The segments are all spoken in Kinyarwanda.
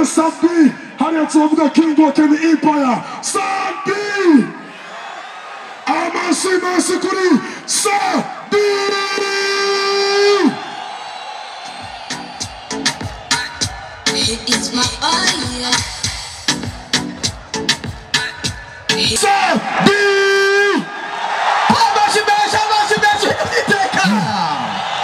say Sabdi. Hariya tuvuga King of Kenny Empire. Sabdi. Amasi kuri Sabdi. It's my idea. Sabdi.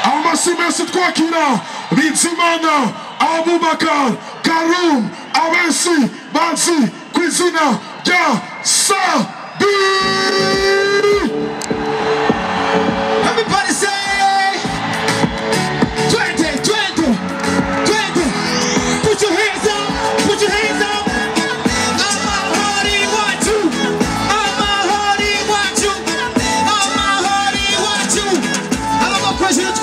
Amasi twakira Bizimana Abubakar Karum Abensi Bansi Kwizina Ya Sabdi. Everybody say 20, 20, 20. Put your hands up, put your hands up. I'm my hearty want you. I'm my hearty want you. I'm my hearty want you. I don't know questions.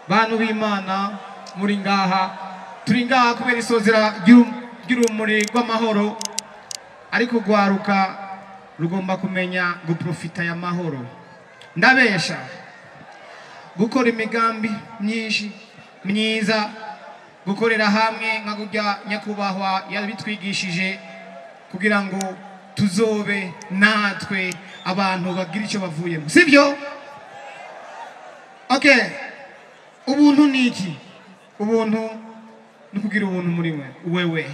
bantu b'Imana muri ngaha turi ngaha kubera isozera ry'urumuri rw'amahoro ariko gwaruka rugomba kumenya guprofita ya mahoro ndabesha gukora imigambi myinshi myiza gukorera hamwe nka kujya nyakubahwa yabitwigishije kugira ngo tuzobe natwe abantu bagira icyo bavuyemo sibyo okay ubuntu niki ubuntu nukugira ubuntu muri wewe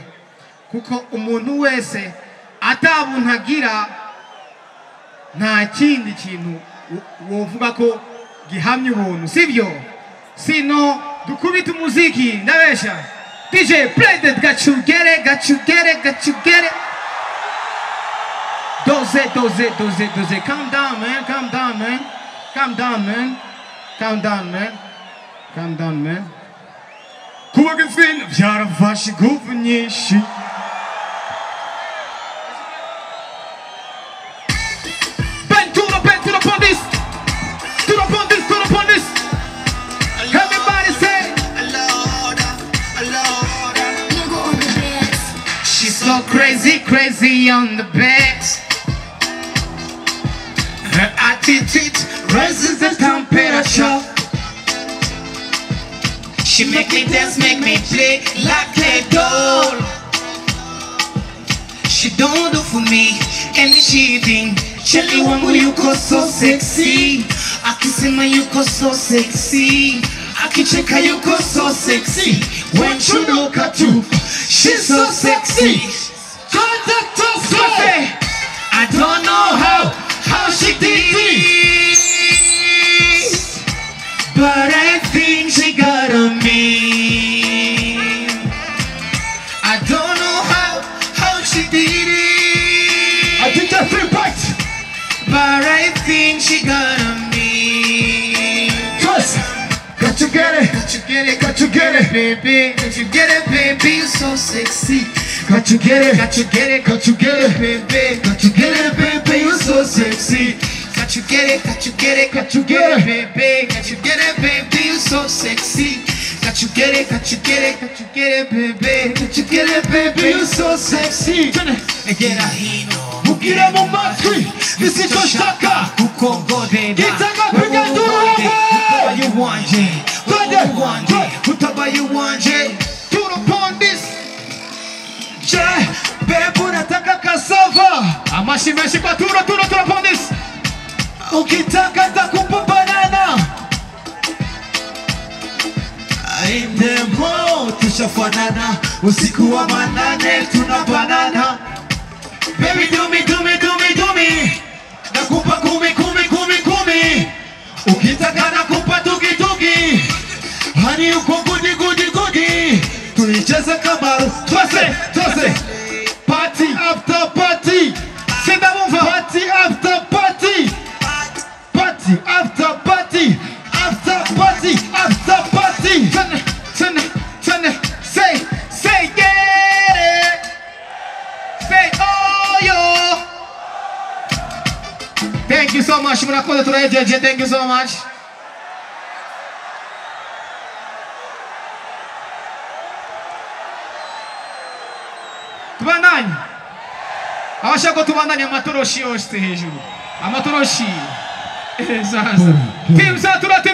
kuko umuntu wese atabuntu agira nta kindi kintu wovuga ko gihamye ubuntu sibyo sino dukubita umuziki ndabesha DJ play that got you get it doze calm down man kubaga fin byarafashe gufu nyinshi Ben to the police everybody say she's so crazy on the bed. Her attitude raises the temperature. She make me dance, make me play like a doll. She don't do for me any cheating. Shelly wangu yuko so sexy. Akisema yuko so sexy. Akicheka yuko so sexy. When you look at you, she's so sexy. Contact us, I don't know how she did it. but I think she got on me. I don't know how she did it. I think that 3 bites. But I think she got on me. Trust. Got to get it. Got to get it, Got to get it. baby. Got to get it, baby. You're so sexy. Got to get it. Got to get it, Got to get it. baby. Got to get it, baby. You're so sexy. Got to get it, got to get it, got to get it, baby. Got to get it, baby. You're so sexy. Got to get it, got to get it, got to get it, baby. Got to get it, baby. You're so sexy. Egera hino. Mukira mu matwi. Nisitoshaka. Ukongode. Gitega piga duru. You want it. Utaba you want it. Turn upon this. Bebu nataka cassava. Amashi meshi kwa turn upon this. Ukitaka takupa banana. Indemo tushafanana. Usiku wa manane tuna banana. Baby do me. Nakupa kumi. Ukitaka nakupa tugi. Hani uko gudi. Tulicheza kamaru. Twase. Party after party. Senda move. Party after party. Party after party. After party after party. Turn it. Say get it. Say oh yo. Thank you so much. Murakoze turajeje. Thank you so much. Tubandanye. Abashaka tubandanye amatoroshi yose hejuru. Amatoroshi. Sasa. Team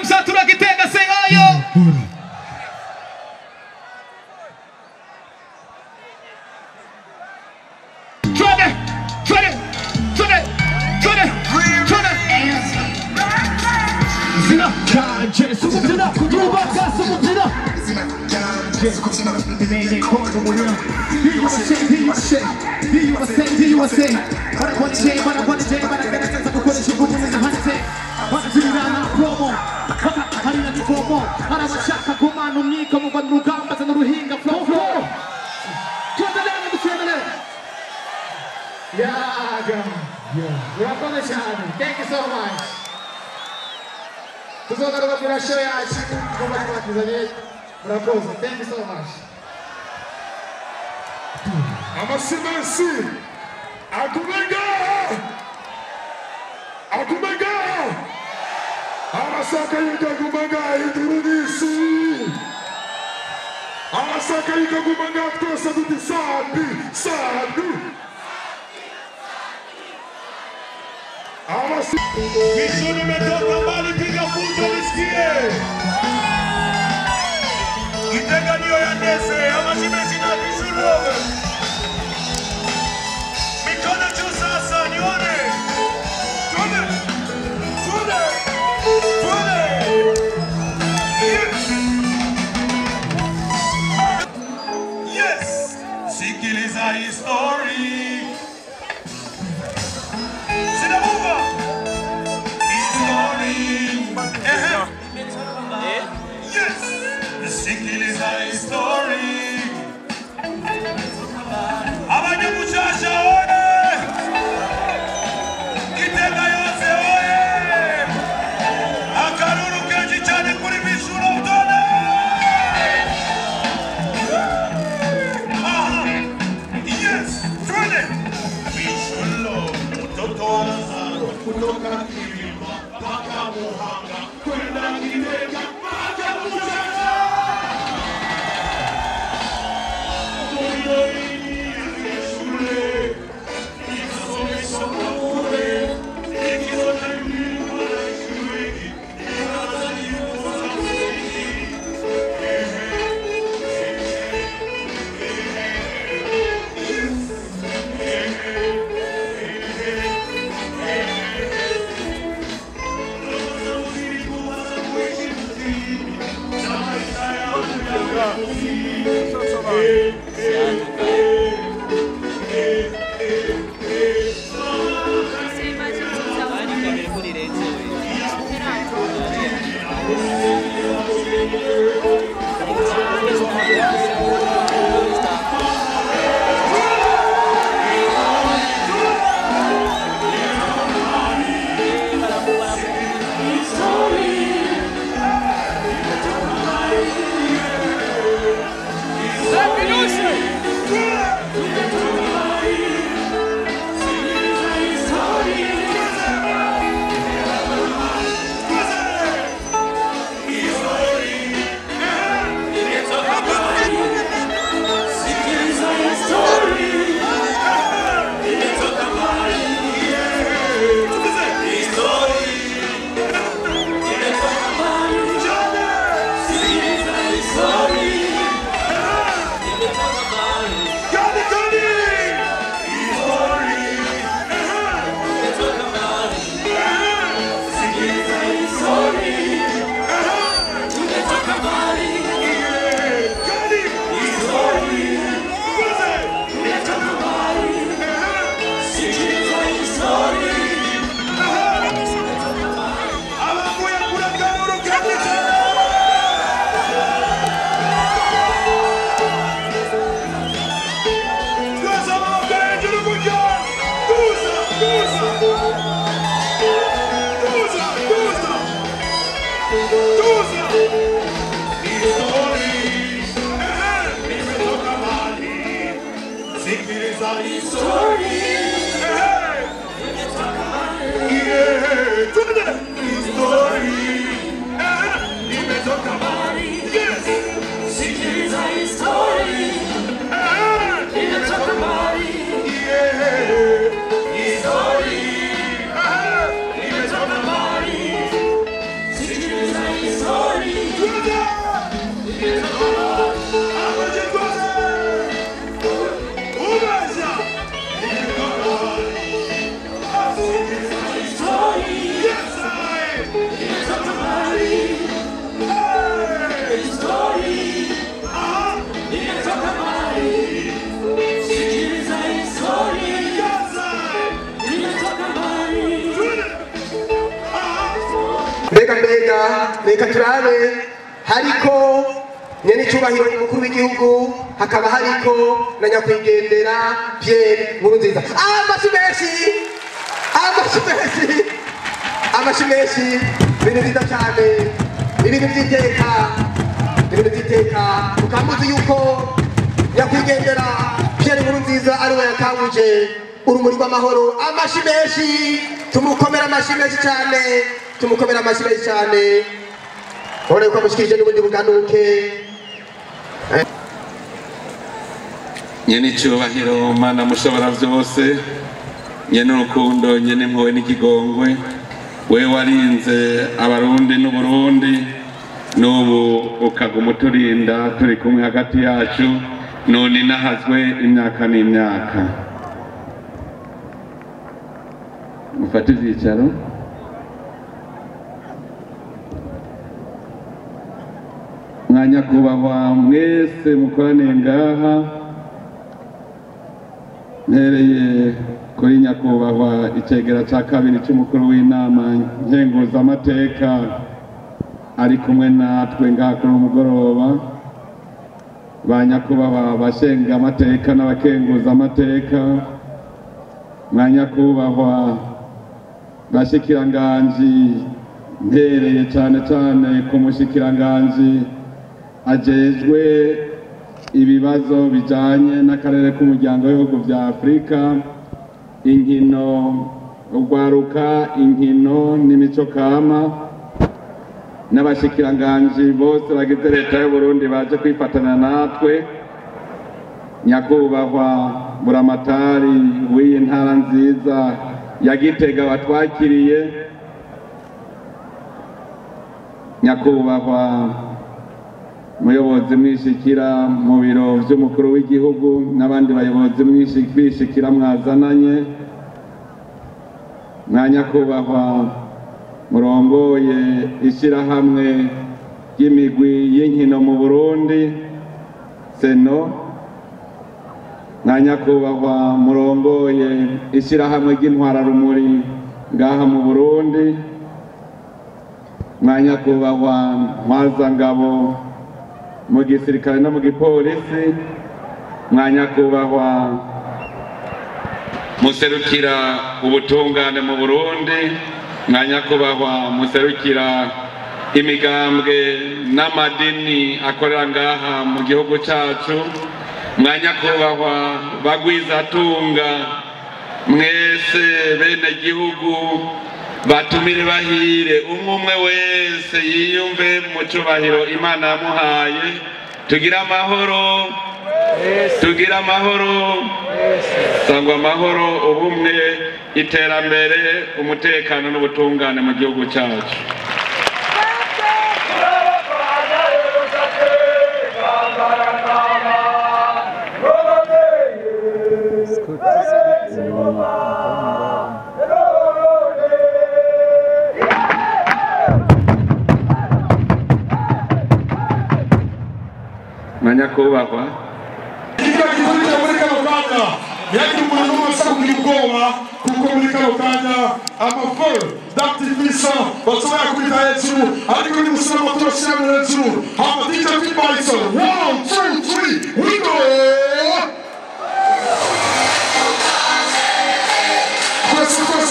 Satura Gitega say ayo. Thank you so much. Thank you so much. Amasimensi. Akumega. Amasaka yika kumanga iturudisi. Amasaka yika kumanga tosa tuti sadu. Vichou nimetoka mbali piga fujo nisikie. Gitega niyo ya neze ama shimesi na Vichou love. Mikono juu sasa nione. Tuone. Yes. Sikiliza hii story. Yes, sikiliza hii story. Abanyamushasha oye, Gitega yose oye, akaruru kenshi cyane kuri Vichou utone. Yes, twende. Vichou mtoto anazalo kutoka Kilima mpaka Muhanga kwenda Gitega mpaka Mushasha. reka turabe hariko nyene icubahiro umukuru w'igihugu hakaba hariko na nyakwigendera Pierre Nkurunziza. Amashi menshi ibintu vyiza cane, ibintu vy'iteka ukamuzi yuko nyakwigendera Pierre Nkurunziza ariwe yatanguje urumuri rw'amahoro. Amashi menshi, tumukomera amashi menshi cane, tumukomera amashi menshi cane. Ora yuko amushikirije n'ubundi buganuke. Nyene icubahiro Mana mushobora vyose, nyene urukundo, nyene impuhwe n'ikigongwe, we warinze abarundi n'uburundi, n'ubu ukaguma uturinda turi kumwe hagati yacu, none nahazwe imyaka n'imyaka. Mufate ivyicaro. Mwanyakubahwa mwese mukoraniye ngaha, mpereye kuri nyakubahwa icegera ca kabiri c'umukuru w'inama nkenguzamateka ari kumwe natwe ngaha kuri umugoroba, ba nyakubahwa bashenga amateka n'abakenguza amateka, mwanyakubahwa bashikiranganji, mpereye cane cane ku mushikiranganji ajejwe ibibazo bijanye n'akarere k'umuryango w'ibihugu vya Afrika, inkino, urwaruka, inkino n'imico kama, n'abashikiranganji bose bagize leta y'Uburundi baje kwifatanya natwe, nyakubahwa buramatari w'iyi ntara nziza ya Gitega watwakiriye, nyakubahwa muyobozi mwishikira mu biro vy'umukuru w'igihugu n'abandi bayobozi mwishikira mwazananye, mwanyakubahwa murongoye ishirahamwe ry'imigwi y'inkino mu Burundi seno, mwanyakubahwa murongoye ishirahamwe ry'intwararumuri ngaha mu Burundi, mwanyakubahwa ntwazangabo mu gisirikare no mu gipolisi, mwanyakubahwa muserukira ubutungane mu Burundi, mwanyakubahwa muserukira imigambwe n'amadini akorera ngaha mu gihugu cacu, mwanyakubahwa bagwizatunga mwese bene gihugu, batumire bahire umwe wese yiyumve mu cubahiro Imana yamuhaye. Tugira amahoro, tugira amahoro, sangwa amahoro, ubumwe, iterambere, umutekano n'ubutungane mu gihugu cyacu. Manyakubahwa yaki umuntu wese kugira ubwoba kuko muri kano kanya amafu d'activiste bashobora kubita hejuru ariko ni musoma moto shira hejuru hama DJ Vichou 1 2 3 we go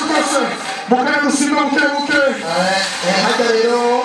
kwese mukana dusimba muke hajya rero